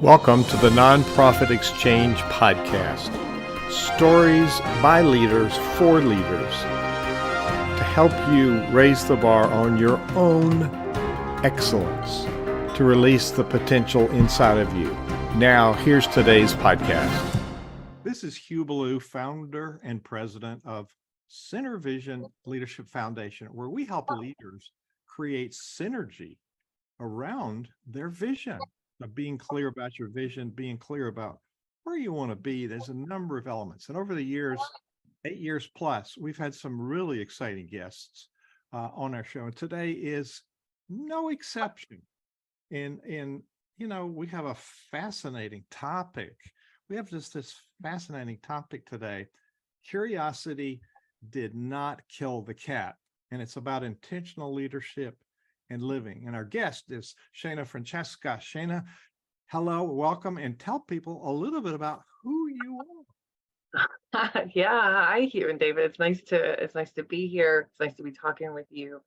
Welcome to the Nonprofit Exchange Podcast. Stories by leaders for leaders to help you raise the bar on your own excellence, to release the potential inside of you. Now, here's today's podcast. This is Hugh Ballou, founder and president of Center Vision Leadership Foundation, where we help leaders create synergy around their vision. Of being clear about your vision, being clear about where you want to be. There's a number of elements. And over the years, 8 years plus, we've had some really exciting guests on our show. And today is no exception. And we have a fascinating topic. We have just this fascinating topic today. Curiosity did not kill the cat. And it's about intentional leadership and living. And our guest is Shana Francesca. Shana, hello, welcome, and tell people a little bit about who you are. Yeah, hi, Hugh and David. It's nice to be here. It's nice to be talking with you.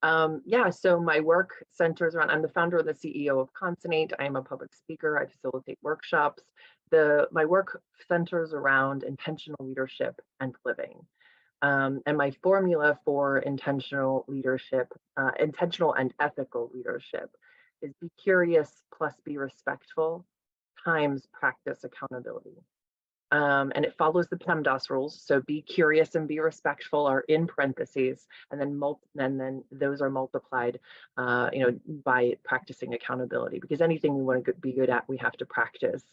So my work centers around, I'm the founder and the CEO of Consonate. I am a public speaker. I facilitate workshops. My work centers around intentional leadership and living. And my formula for intentional leadership, intentional and ethical leadership, is be curious plus be respectful times practice accountability. And it follows the PEMDAS rules. So be curious and be respectful are in parentheses, and then those are multiplied, by practicing accountability. Because anything we want to be good at, we have to practice.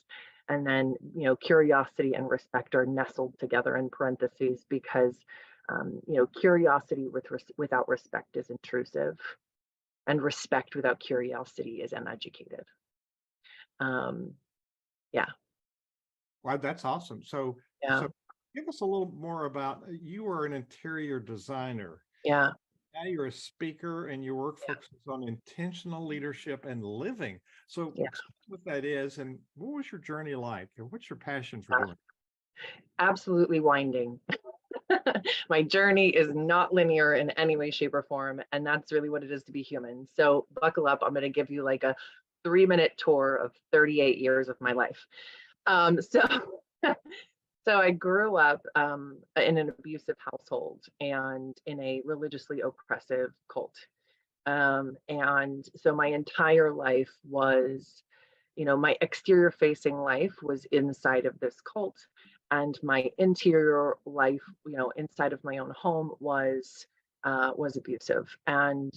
And then, curiosity and respect are nestled together in parentheses because, curiosity without respect is intrusive, and respect without curiosity is uneducated. Wow, that's awesome. So give us a little more about, you are an interior designer. Yeah. Now you're a speaker and your work focuses on intentional leadership and living. So explain what that is and what was your journey like? And what's your passion for doing? Absolutely winding. My journey is not linear in any way, shape, or form. And that's really what it is to be human. So buckle up. I'm going to give you like a 3-minute tour of 38 years of my life. So I grew up in an abusive household and in a religiously oppressive cult. And so my entire life was, my exterior facing life was inside of this cult, and my interior life, inside of my own home was abusive. And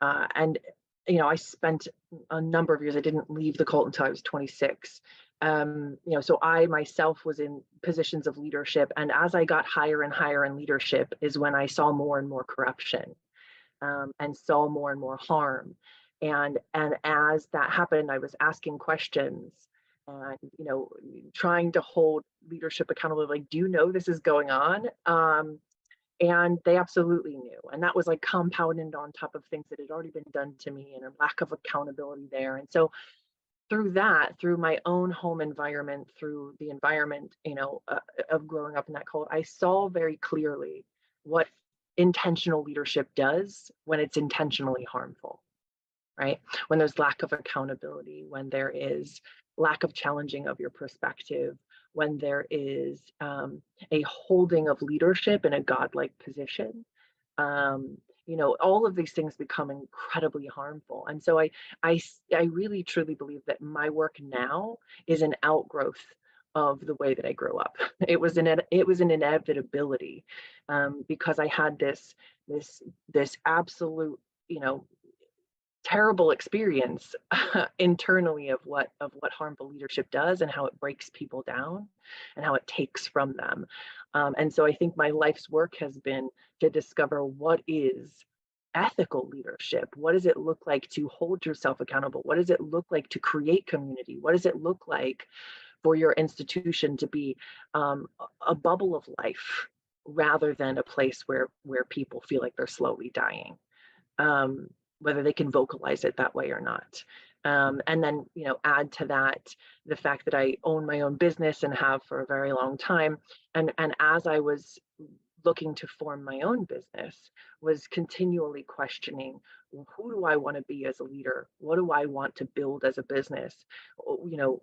I spent a number of years, I didn't leave the cult until I was 26. So I myself was in positions of leadership. And as I got higher and higher in leadership is when I saw more and more corruption, and saw more and more harm. And as that happened, I was asking questions and, trying to hold leadership accountable. Like, do you know this is going on? And they absolutely knew. And that was like compounded on top of things that had already been done to me and a lack of accountability there. And so through my own home environment, through the environment, of growing up in that cult, I saw very clearly what intentional leadership does when it's intentionally harmful, right? When there's lack of accountability, when there is lack of challenging of your perspective, when there is a holding of leadership in a godlike position, all of these things become incredibly harmful. And so I really truly believe that my work now is an outgrowth of the way that I grew up. It was an inevitability, because I had this absolute, terrible experience internally of what harmful leadership does and how it breaks people down and how it takes from them. And so I think my life's work has been to discover what is ethical leadership. What does it look like to hold yourself accountable? What does it look like to create community? What does it look like for your institution to be a bubble of life rather than a place where people feel like they're slowly dying, whether they can vocalize it that way or not. And then, add to that the fact that I own my own business and have for a very long time. And as I was looking to form my own business, was continually questioning who do I want to be as a leader? What do I want to build as a business? You know,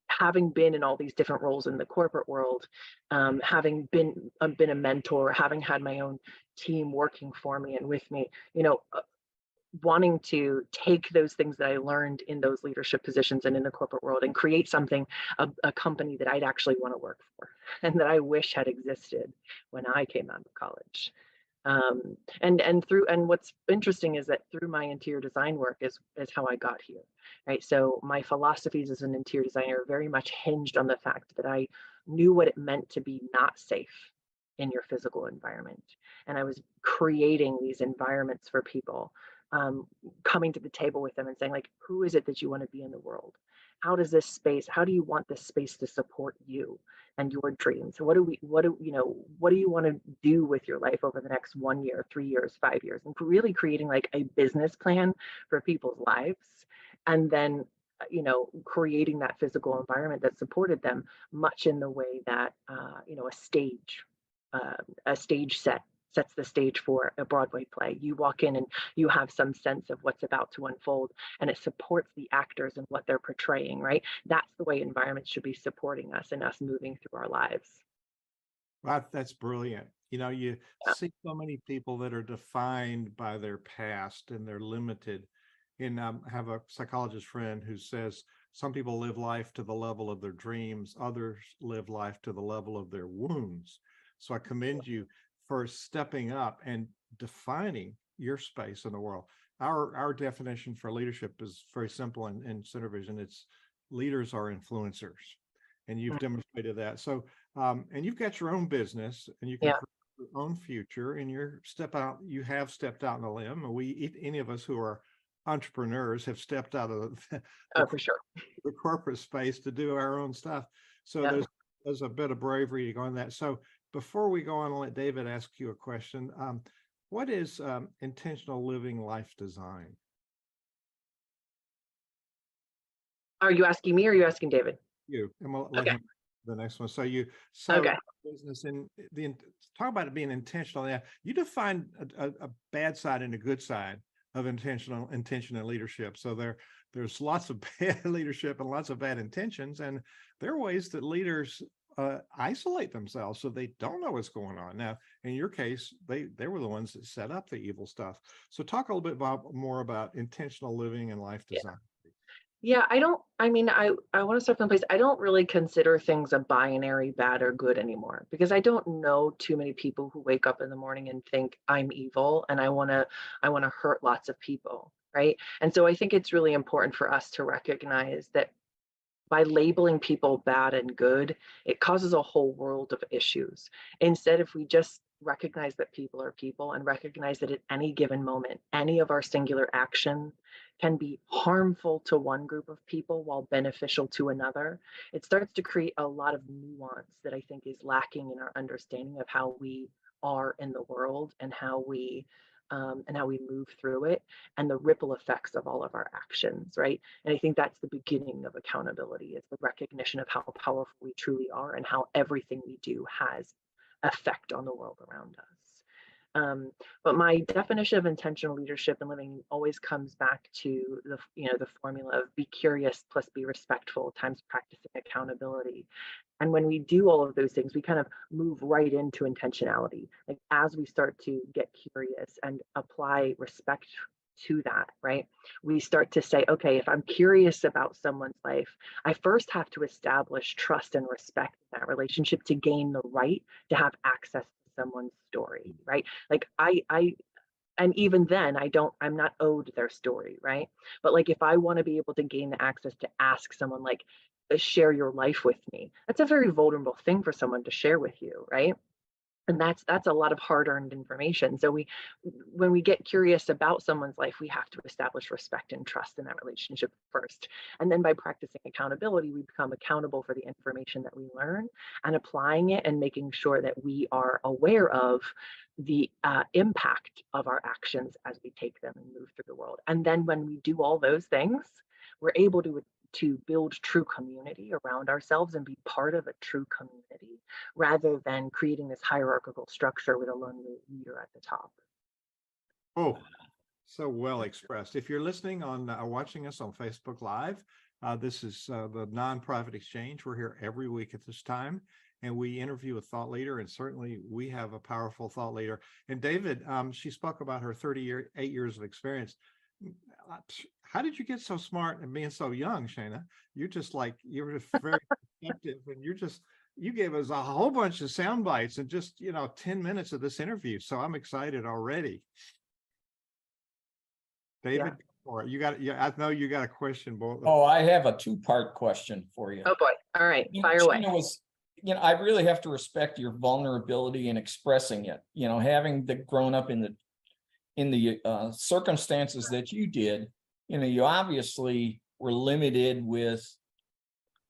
having been in all these different roles in the corporate world, having been a mentor, having had my own team working for me and with me, wanting to take those things that I learned in those leadership positions and in the corporate world and create something, a company that I'd actually want to work for and that I wish had existed when I came out of college. And what's interesting is that through my interior design work is how I got here, right? So my philosophies as an interior designer very much hinged on the fact that I knew what it meant to be not safe in your physical environment, and I was creating these environments for people, coming to the table with them and saying, like, who is it that you want to be in the world? How do you want this space to support you and your dreams? What do you want to do with your life over the next 1 year, 3 years, 5 years? And really creating like a business plan for people's lives. And then, creating that physical environment that supported them, much in the way that, uh, a stage sets the stage for a Broadway play. You walk in and you have some sense of what's about to unfold, and it supports the actors and what they're portraying, right? That's the way environments should be supporting us and us moving through our lives. Wow, that's brilliant. You Yeah. see so many people that are defined by their past and they're limited. And I have a psychologist friend who says some people live life to the level of their dreams, others live life to the level of their wounds. So I commend you for stepping up and defining your space in the world. Our definition for leadership is very simple in Center Vision. It's leaders are influencers, and you've demonstrated that. So and you've got your own business and you can Yeah. create your own future, and you have stepped out on a limb. Any of us who are entrepreneurs have stepped out of Oh, for sure. the corporate space to do our own stuff. So Yeah. there's a bit of bravery to go on that. So before we go on, I'll let David ask you a question. What is intentional living life design? Are you asking me or are you asking David? You, and we'll let Okay. him the next one. Okay. Business and talk about it being intentional. Yeah, you define a bad side and a good side of intention and leadership. So there's lots of bad leadership and lots of bad intentions, and there are ways that leaders isolate themselves so they don't know what's going on. Now, in your case, they were the ones that set up the evil stuff. So talk a little bit more about intentional living and life Yeah. design. Yeah, I want to start from the place. I don't really consider things a binary bad or good anymore, because I don't know too many people who wake up in the morning and think I'm evil and I want to hurt lots of people, right? And so I think it's really important for us to recognize that by labeling people bad and good, it causes a whole world of issues. Instead, if we just recognize that people are people and recognize that at any given moment, any of our singular action can be harmful to one group of people while beneficial to another, it starts to create a lot of nuance that I think is lacking in our understanding of how we are in the world and how we move through it and the ripple effects of all of our actions, right? And I think that's the beginning of accountability, is the recognition of how powerful we truly are and how everything we do has effect on the world around us. But my definition of intentional leadership and living always comes back to the formula of be curious plus be respectful times practicing accountability. And when we do all of those things, we kind of move right into intentionality. Like as we start to get curious and apply respect to that, right? We start to say, okay, if I'm curious about someone's life, I first have to establish trust and respect in that relationship to gain the right to have access to someone's story, right? Like and even then I'm not owed their story, right? But like if I want to be able to gain the access to ask someone, like, share your life with me, that's a very vulnerable thing for someone to share with you, right? And that's a lot of hard-earned information. So when we get curious about someone's life, we have to establish respect and trust in that relationship first. And then by practicing accountability, we become accountable for the information that we learn and applying it and making sure that we are aware of the impact of our actions as we take them and move through the world. And then when we do all those things, we're able to build true community around ourselves and be part of a true community, rather than creating this hierarchical structure with a lone leader at the top. Oh, So well expressed. If you're listening on, watching us on Facebook Live, this is the Nonprofit Exchange. We're here every week at this time, and we interview a thought leader, and certainly we have a powerful thought leader. And David, she spoke about her 8 years of experience. How did you get so smart and being so young, Shana? You're just very perceptive, and you gave us a whole bunch of sound bites in just 10 minutes of this interview. So I'm excited already. David, I know you got a question, boy. Oh, I have a two-part question for you. Oh boy. All right. Fire away. I really have to respect your vulnerability in expressing it. Having grown up in the circumstances that you did, you obviously were limited with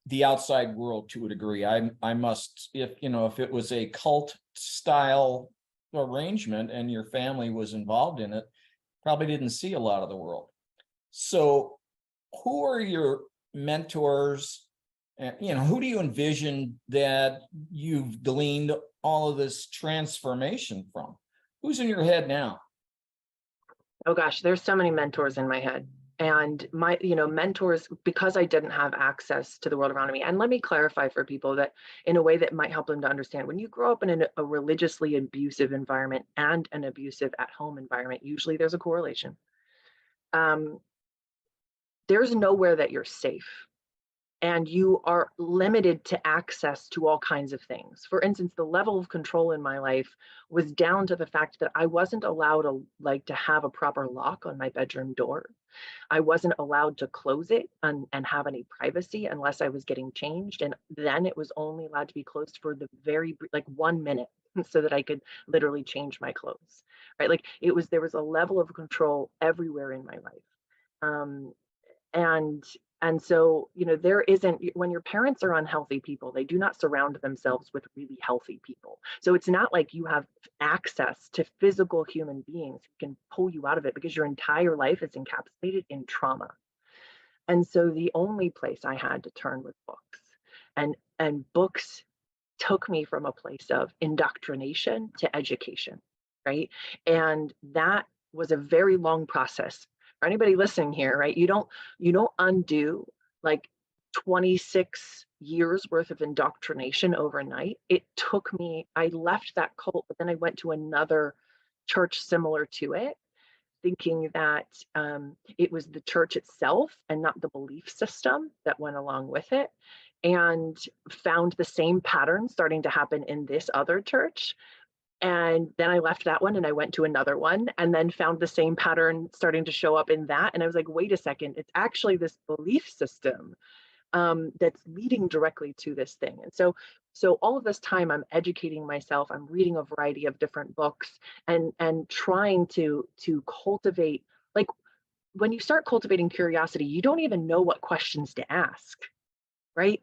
the outside world to a degree. I must, if it was a cult style arrangement and your family was involved in it, probably didn't see a lot of the world. So who are your mentors? Who do you envision that you've gleaned all of this transformation from? Who's in your head now? Oh gosh, there's so many mentors in my head. And my, mentors, because I didn't have access to the world around me. And let me clarify for people that in a way that might help them to understand, when you grow up in a religiously abusive environment and an abusive at-home environment, usually there's a correlation. There's nowhere that you're safe. And you are limited to access to all kinds of things. For instance, the level of control in my life was down to the fact that I wasn't allowed to have a proper lock on my bedroom door. I wasn't allowed to close it and have any privacy unless I was getting changed. And then it was only allowed to be closed for the very 1 minute so that I could literally change my clothes, right? There was a level of control everywhere in my life. And so, there isn't, when your parents are unhealthy people, they do not surround themselves with really healthy people. So it's not like you have access to physical human beings who can pull you out of it, because your entire life is encapsulated in trauma. And so the only place I had to turn was books. And books took me from a place of indoctrination to education, right? And that was a very long process. For anybody listening here, right? You don't undo 26 years worth of indoctrination overnight. It took me, I left that cult, but then I went to another church similar to it, thinking that it was the church itself and not the belief system that went along with it, and found the same pattern starting to happen in this other church. And then I left that one and I went to another one, and then found the same pattern starting to show up in that. And I was like, wait a second, it's actually this belief system that's leading directly to this thing. And so all of this time I'm educating myself, I'm reading a variety of different books and trying to cultivate, when you start cultivating curiosity, you don't even know what questions to ask, right?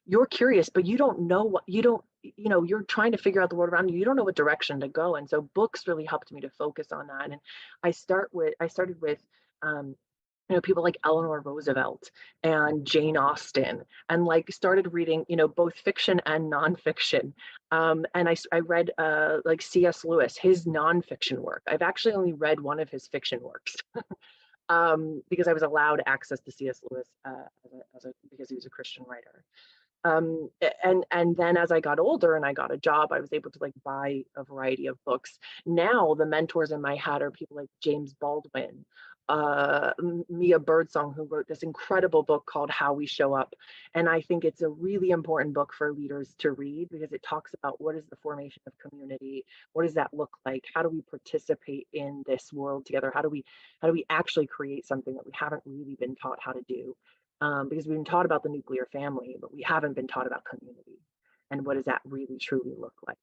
You're curious, but you don't know you're trying to figure out the world around you. You don't know what direction to go. And so books really helped me to focus on that. And I started with people like Eleanor Roosevelt and Jane Austen, and started reading, both fiction and nonfiction. And I read C.S. Lewis, his nonfiction work. I've actually only read one of his fiction works. Because I was allowed access to C.S. Lewis because he was a Christian writer. And then as I got older and I got a job, I was able to buy a variety of books. Now the mentors in my head are people like James Baldwin, Mia Birdsong, who wrote this incredible book called How We Show Up. And I think it's a really important book for leaders to read, because it talks about what is the formation of community, what does that look like, how do we participate in this world together, how do we actually create something that we haven't really been taught how to do. Because we've been taught about the nuclear family, but we haven't been taught about community and what does that really truly look like.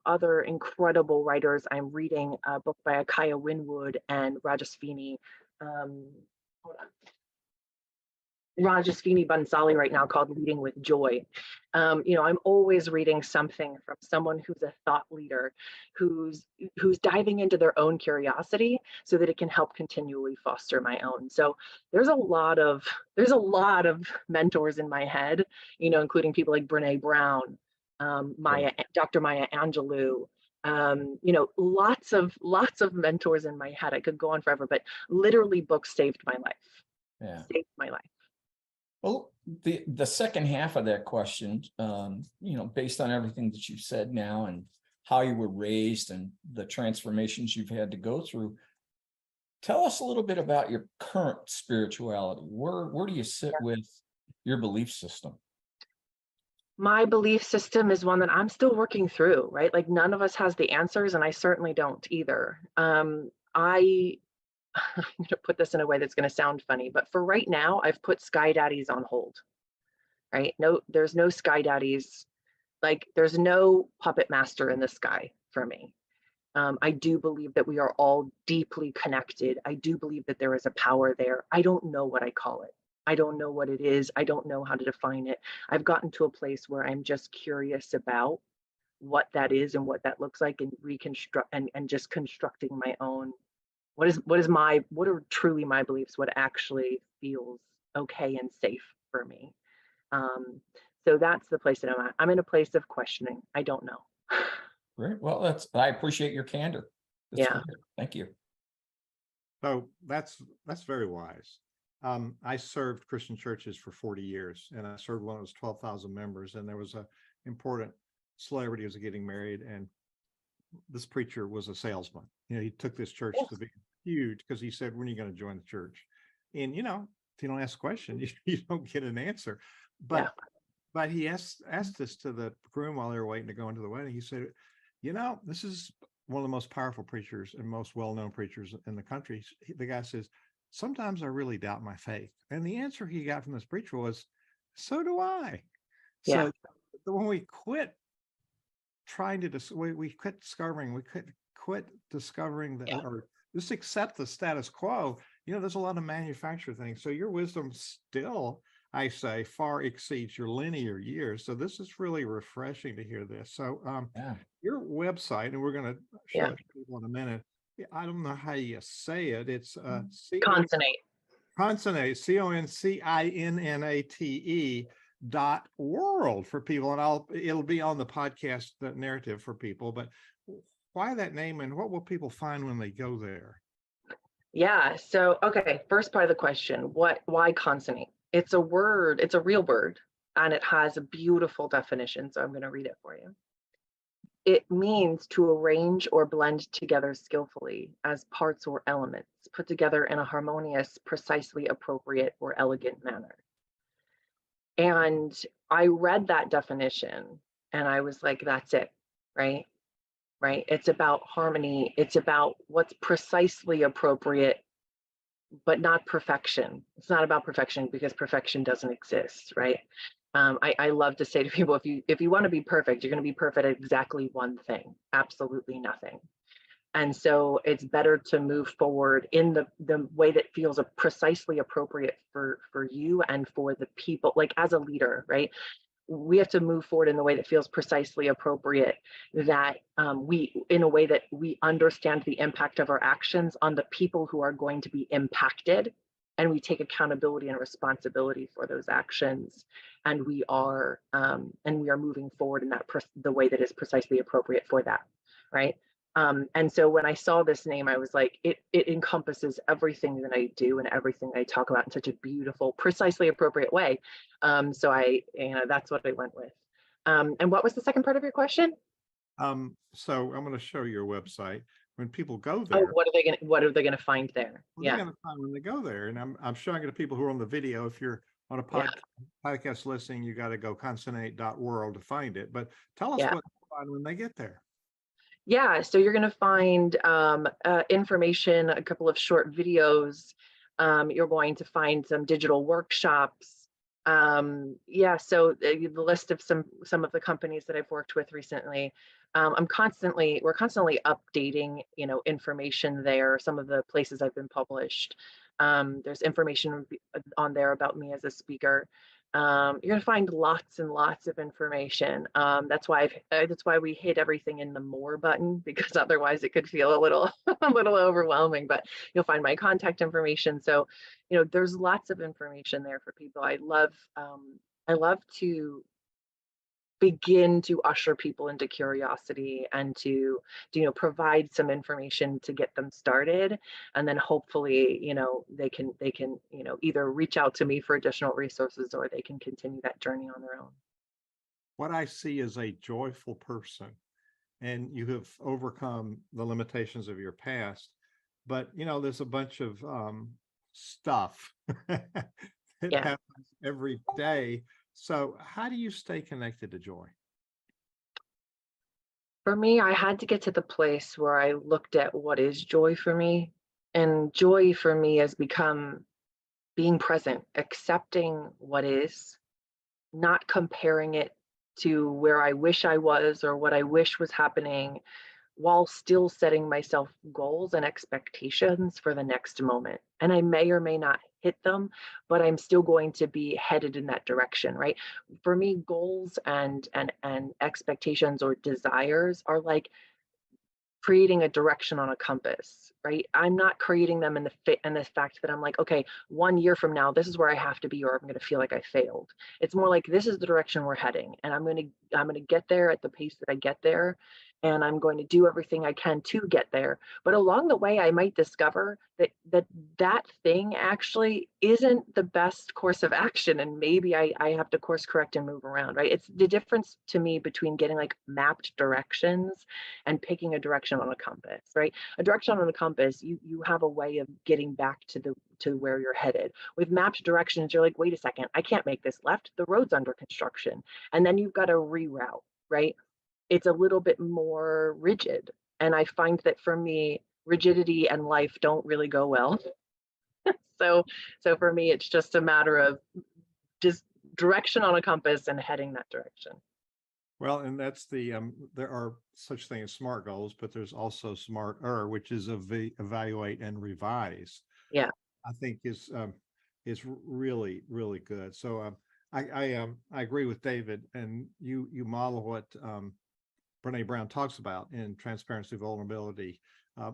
Other incredible writers. I'm reading a book by Akaya Winwood and Rajasvini. Rajasvini Bansali right now, called Leading with Joy. I'm always reading something from someone who's a thought leader, who's diving into their own curiosity so that it can help continually foster my own. So there's a lot of mentors in my head, including people like Brene Brown, Dr. Maya Angelou, Lots of mentors in my head. I could go on forever, but literally books saved my life. Yeah. Saved my life. Well, the second half of that question, based on everything that you've said now and how you were raised and the transformations you've had to go through, tell us a little bit about your current spirituality. Where do you sit with your belief system? My belief system is one that I'm still working through, right? Like none of us has the answers, and I certainly don't either. I'm going to put this in a way that's going to sound funny, but for right now, I've put Sky Daddies on hold, right? No, there's no Sky Daddies. Like there's no puppet master in the sky for me. I do believe that we are all deeply connected. I do believe that there is a power there. I don't know what I call it. I don't know what it is. I don't know how to define it. I've gotten to a place where I'm just curious about what that is and what that looks like, and reconstruct and just constructing my own. What are truly my beliefs? What actually feels okay and safe for me? So that's the place that I'm at. I'm in a place of questioning. I don't know. Great. Well, I appreciate your candor. That's Yeah. great. Thank you. So that's very wise. I served Christian churches for 40 years, and I served one that was 12,000 members, and there was a important celebrity who was getting married, and this preacher was a salesman. He took this church to be huge because he said, when are you going to join the church? And, if you don't ask a question, you don't get an answer. But he asked this to the groom while they were waiting to go into the wedding. He said, this is one of the most powerful preachers and most well-known preachers in the country. The guy says, sometimes I really doubt my faith. And the answer he got from this preacher was, so do I. Yeah. So when we quit trying to we quit discovering, or just accept the status quo, there's a lot of manufactured things. So your wisdom still, I say, far exceeds your linear years. So this is really refreshing to hear this. So your website, and we're going to show it to people in a minute. I don't know how you say it. It's Consonate, CONCINNATE.world for people, and it'll be on the podcast, the narrative for people. But why that name, and what will people find when they go there? Yeah. So, okay. First part of the question, why consonate? It's a word, it's a real word, and it has a beautiful definition. So I'm going to read it for you. It means to arrange or blend together skillfully as parts or elements, put together in a harmonious, precisely appropriate, or elegant manner. And I read that definition and I was like, that's it, right? Right. It's about harmony. It's about what's precisely appropriate, but not perfection. It's not about perfection, because perfection doesn't exist, right? I love to say to people, if you want to be perfect, you're going to be perfect at exactly one thing, absolutely nothing. And so it's better to move forward in the way that feels precisely appropriate for you and for the people, like as a leader, right? We have to move forward in the way that feels precisely appropriate, that in a way that we understand the impact of our actions on the people who are going to be impacted, and we take accountability and responsibility for those actions, and we are moving forward in the way that is precisely appropriate for that, right? And so when I saw this name, I was like, it encompasses everything that I do and everything I talk about in such a beautiful, precisely appropriate way. So that's what I went with. And what was the second part of your question? So I'm going to show your website. When people go there, what are they gonna find there? They're going to find when they go there. And I'm showing it to people who are on the video. If you're on a podcast listening, you got to go consonate.world to find it. But tell us what to find when they get there. Yeah, so you're going to find information, a couple of short videos. You're going to find some digital workshops. So the list of some of the companies that I've worked with recently. We're constantly updating, information there. Some of the places I've been published. There's information on there about me as a speaker. You're going to find lots and lots of information. That's why we hit everything in the more button, because otherwise it could feel a little overwhelming. But you'll find my contact information. So, there's lots of information there for people. I love to begin to usher people into curiosity and to provide some information to get them started, and then hopefully they can either reach out to me for additional resources, or they can continue that journey on their own. What I see is a joyful person, and you have overcome the limitations of your past, but there's a bunch of stuff that Yeah. happens every day. So how do you stay connected to joy? For me, I had to get to the place where I looked at what is joy for me. And joy for me has become being present, accepting what is, not comparing it to where I wish I was or what I wish was happening, while still setting myself goals and expectations for the next moment. And I may or may not hit them, but I'm still going to be headed in that direction, right? For me, goals and expectations or desires are like creating a direction on a compass, right? I'm not creating them in the fact that I'm like, okay, 1 year from now, this is where I have to be, or I'm going to feel like I failed. It's more like, this is the direction we're heading, and I'm going to get there at the pace that I get there, and I'm going to do everything I can to get there. But along the way, I might discover that thing actually isn't the best course of action, and maybe I have to course correct and move around, right? It's the difference to me between getting like mapped directions and picking a direction on a compass, right? A direction on a compass, you have a way of getting back to where you're headed. With mapped directions, you're like, wait a second, I can't make this left. The road's under construction. And then you've got to reroute, right? It's a little bit more rigid. And I find that for me, rigidity and life don't really go well. So for me, it's just a matter of just direction on a compass and heading that direction. Well, and that's there are such things as SMART goals, but there's also SMART, which is evaluate and revise. Yeah. I think is really, really good. So I agree with David, and you model what Brene Brown talks about in transparency, vulnerability,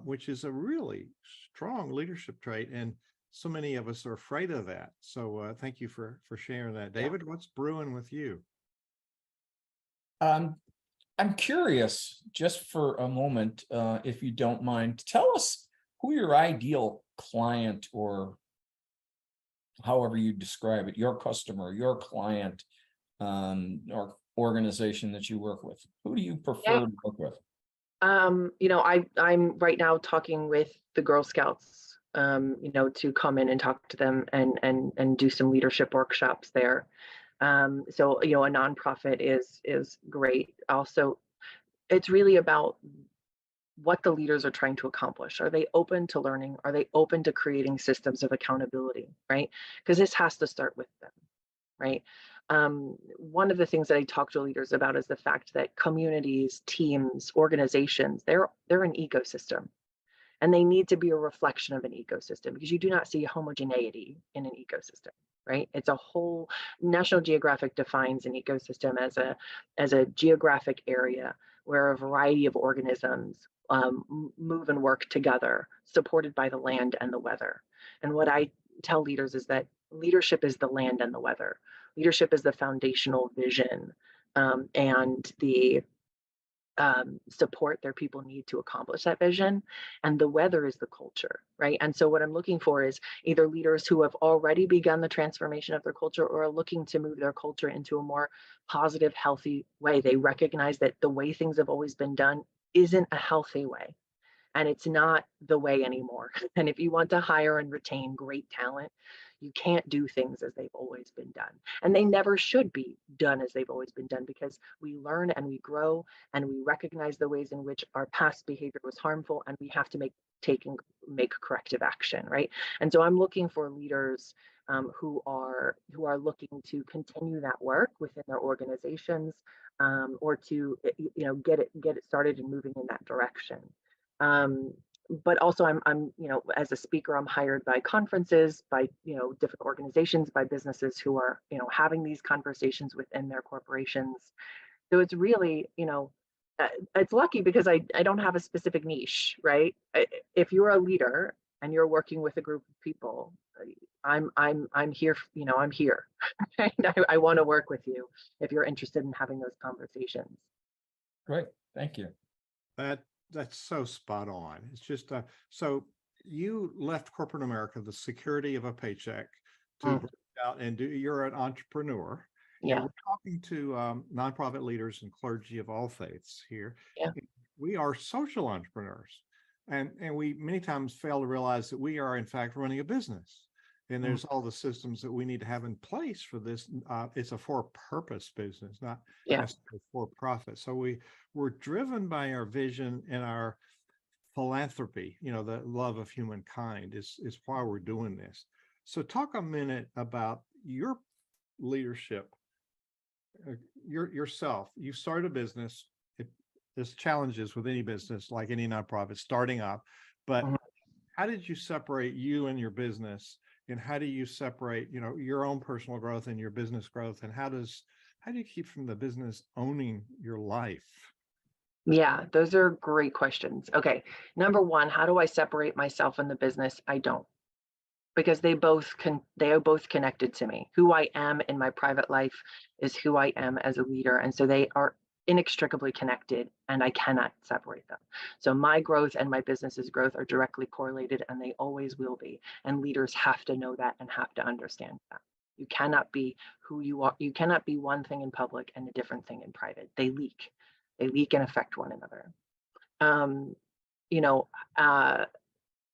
which is a really strong leadership trait, and so many of us are afraid of that. So thank you for sharing that, David. What's brewing with you? I'm curious, just for a moment, if you don't mind, tell us who your ideal client, or however you describe it, your customer, your client, or organization that you work with. Who do you prefer to work with? I'm right now talking with the Girl Scouts, to come in and talk to them and do some leadership workshops there. So a nonprofit is great. Also, it's really about what the leaders are trying to accomplish. Are they open to learning? Are they open to creating systems of accountability, right? Because this has to start with them, right? One of the things that I talk to leaders about is the fact that communities, teams, organizations, they're an ecosystem. And they need to be a reflection of an ecosystem, because you do not see homogeneity in an ecosystem, right? It's a whole. National Geographic defines an ecosystem as a geographic area where a variety of organisms move and work together, supported by the land and the weather. And what I tell leaders is that leadership is the land and the weather. Leadership is the foundational vision, and the support their people need to accomplish that vision, and the weather is the culture, right? And so what I'm looking for is either leaders who have already begun the transformation of their culture, or are looking to move their culture into a more positive, healthy way. They recognize that the way things have always been done isn't a healthy way, and it's not the way anymore. And if you want to hire and retain great talent, you can't do things as they've always been done. And they never should be done as they've always been done, because we learn and we grow and we recognize the ways in which our past behavior was harmful, and we have to make corrective action, right? And so I'm looking for leaders who are looking to continue that work within their organizations, or to get it started and moving in that direction. But also I'm as a speaker, I'm hired by conferences, by different organizations, by businesses who are having these conversations within their corporations. So it's really it's lucky, because I don't have a specific niche, right? If you're a leader and you're working with a group of people, I'm here, I'm here. I want to work with you if you're interested in having those conversations. Great, thank you. That's so spot on. It's just so you left corporate America, the security of a paycheck, to Mm, branch out and you're an entrepreneur. And yeah, we're talking to nonprofit leaders and clergy of all faiths here. yeah, We are social entrepreneurs, and we many times fail to realize that we are in fact running a business. And mm, there's all the systems that we need to have in place for this. It's a for-purpose business, not yeah, necessarily for profit. So we're driven by our vision and our philanthropy, the love of humankind is why we're doing this. So talk a minute about your leadership, yourself. You started a business. There's challenges with any business, like any nonprofit starting up, but mhm. how did you separate you and your business, and how do you separate your own personal growth and your business growth, and how do you keep from the business owning your life? Yeah, those are great questions. Okay, number one, how do I separate myself and the business? I don't, because they are both connected to me. Who I am in my private life is who I am as a leader, and so they are inextricably connected, and I cannot separate them. So my growth and my business's growth are directly correlated, and they always will be. And leaders have to know that and have to understand that. You cannot be who you are. You cannot be one thing in public and a different thing in private. They leak. They leak and affect one another. Um, you know, uh,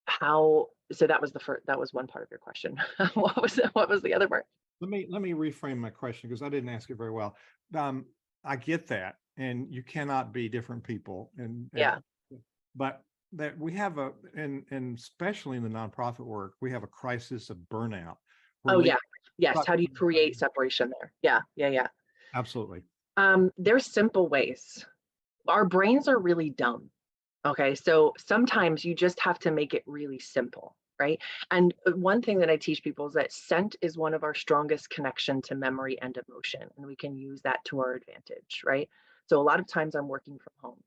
how so that was the first, that was one part of your question. What was the other part? Let me reframe my question, because I didn't ask it very well. Um, I get that, and you cannot be different people, Yeah. but that we have and especially in the nonprofit work, we have a crisis of burnout. We're Oh yeah. Yes. stuck How do you in- create separation there? Yeah. Yeah. Yeah. Absolutely. There's simple ways. Our brains are really dumb. Okay, so sometimes you just have to make it really simple, right? And one thing that I teach people is that scent is one of our strongest connection to memory and emotion, and we can use that to our advantage, right? So a lot of times I'm working from home.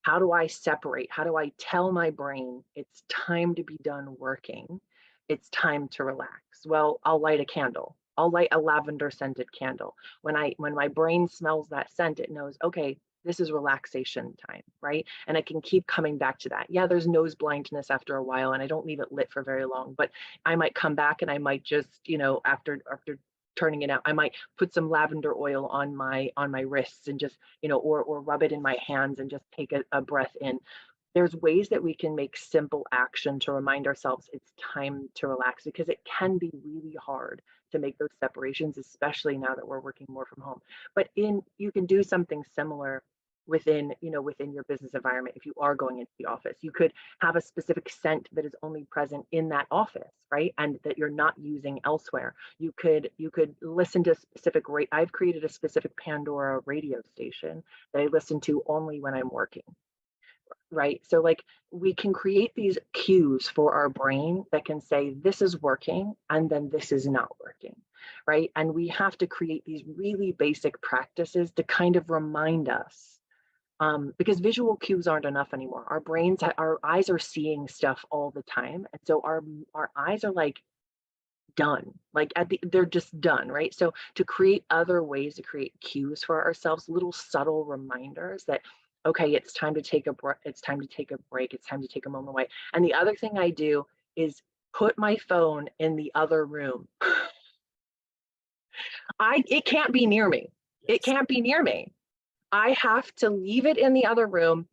How do I separate? How do I tell my brain it's time to be done working? It's time to relax. Well, I'll light a candle. I'll light a lavender scented candle. When my brain smells that scent, it knows, okay, this is relaxation time, right? And I can keep coming back to that. Yeah, there's nose blindness after a while, and I don't leave it lit for very long, but I might come back and I might just, after turning it out, I might put some lavender oil on my wrists and just, or rub it in my hands and just take a breath in. There's ways that we can make simple action to remind ourselves it's time to relax, because it can be really hard to make those separations, especially now that we're working more from home. But you can do something similar within your business environment. If you are going into the office, you could have a specific scent that is only present in that office, right? And that you're not using elsewhere. You could listen to specific I've created a specific Pandora radio station that I listen to only when I'm working, right? So like we can create these cues for our brain that can say this is working and then this is not working, right? And we have to create these really basic practices to kind of remind us, because visual cues aren't enough anymore. Our eyes are seeing stuff all the time, and so our eyes are like done, like they're just done, right? So to create other ways to create cues for ourselves, little subtle reminders that, okay, it's time to take a break, it's time to take a break, it's time to take a moment away. And the other thing I do is put my phone in the other room. It can't be near me. It can't be near me. I have to leave it in the other room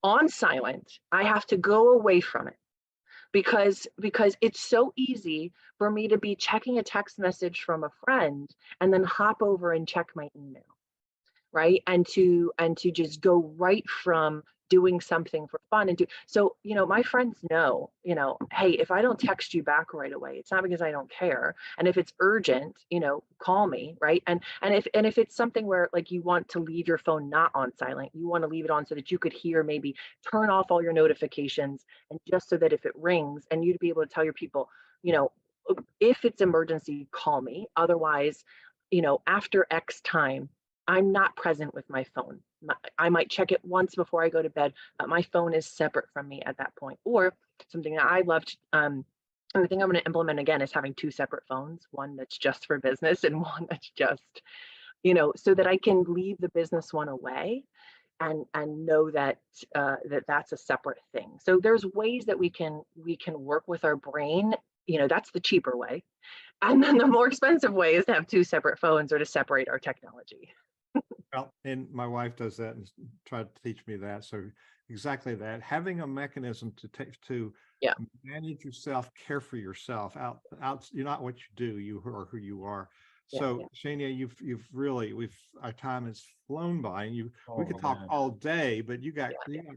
on silent. I have to go away from it, because it's so easy for me to be checking a text message from a friend and then hop over and check my email, right? And to just go right from doing something for fun so my friends know, hey, if I don't text you back right away, it's not because I don't care. And if it's urgent, call me, right? And if it's something where like you want to leave your phone not on silent, you want to leave it on so that you could hear, maybe turn off all your notifications, and just so that if it rings, and you'd be able to tell your people, if it's emergency, call me. Otherwise, after X time, I'm not present with my phone. I might check it once before I go to bed, but my phone is separate from me at that point. Or something that I loved And the thing I'm going to implement again is having 2 separate phones, one that's just for business and one that's just, so that I can leave the business one away and know that that's a separate thing. So there's ways that we can work with our brain. That's the cheaper way. And then the more expensive way is to have 2 separate phones or to separate our technology. Well, and my wife does that and tried to teach me that. So exactly that, having a mechanism to Yeah. manage yourself, care for yourself out, you're not what you do, you are who you are. So Shania, our time has flown by, and we could talk all day, but you got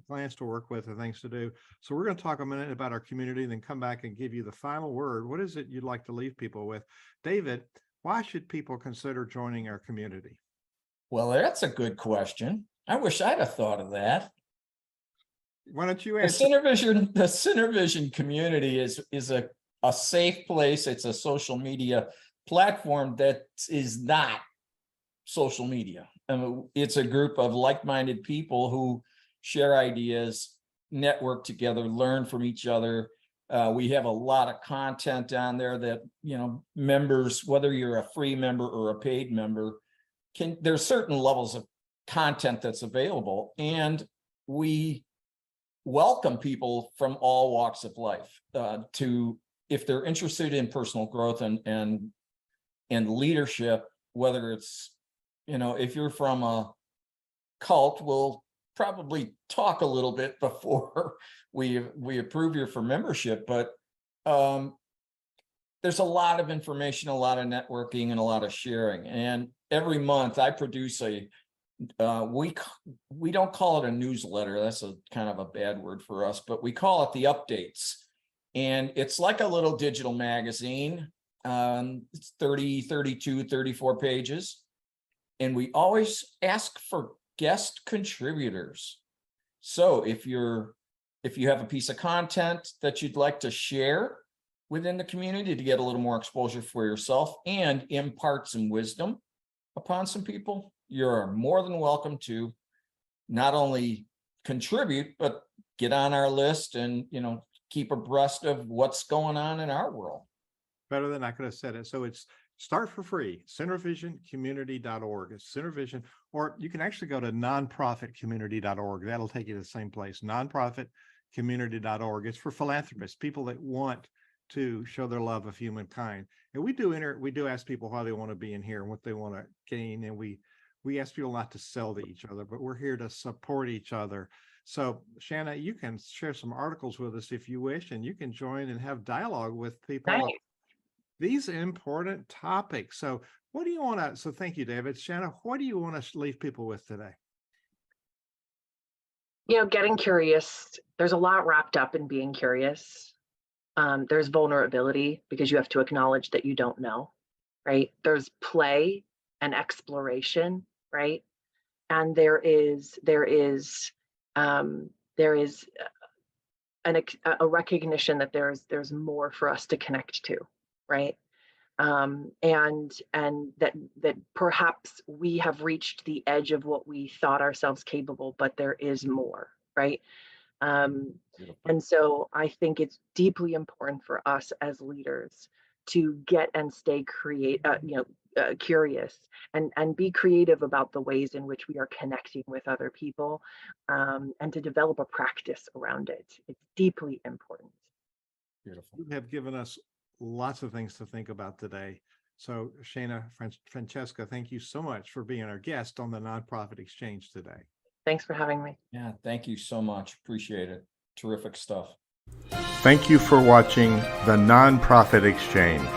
clients to work with and things to do. So we're going to talk a minute about our community, and then come back and give you the final word. What is it you'd like to leave people with? David, why should people consider joining our community? Well, that's a good question. I wish I'd have thought of that. Why don't you The answer? Synervision community is a safe place. It's a social media platform that is not social media. It's a group of like-minded people who share ideas, network together, learn from each other. We have a lot of content on there that, members, whether you're a free member or a paid member, there's certain levels of content that's available, and we welcome people from all walks of life if they're interested in personal growth and leadership, whether it's, if you're from a cult, we'll probably talk a little bit before we approve you for membership, but there's a lot of information, a lot of networking, and a lot of sharing. And every month I produce we don't call it a newsletter. That's a kind of a bad word for us, but we call it the updates. And it's like a little digital magazine. It's 30, 32, 34 pages. And we always ask for guest contributors. So if you have a piece of content that you'd like to share within the community to get a little more exposure for yourself and impart some wisdom upon some people, you're more than welcome to not only contribute, but get on our list and, keep abreast of what's going on in our world. Better than I could have said it. So it's start for free, centervisioncommunity.org. It's Centervision, or you can actually go to nonprofitcommunity.org. That'll take you to the same place, nonprofitcommunity.org. It's for philanthropists, people that want to show their love of humankind. And we do ask people why they want to be in here and what they want to gain. And we ask people not to sell to each other, but we're here to support each other. So Shana, you can share some articles with us if you wish, and you can join and have dialogue with people. Nice. These important topics. So thank you, David. Shana, what do you want to leave people with today? Getting curious. There's a lot wrapped up in being curious. There's vulnerability because you have to acknowledge that you don't know, right? There's play and exploration, right? And there is a recognition that there's more for us to connect to, right? And that perhaps we have reached the edge of what we thought ourselves capable, but there is more, right? And so I think it's deeply important for us as leaders to get and stay curious and be creative about the ways in which we are connecting with other people, and to develop a practice around it. It's deeply important. Beautiful. You have given us lots of things to think about today. So Shana Francesca, thank you so much for being our guest on the Nonprofit Exchange today. Thanks for having me. Yeah, thank you so much. Appreciate it. Terrific stuff. Thank you for watching the Nonprofit Exchange.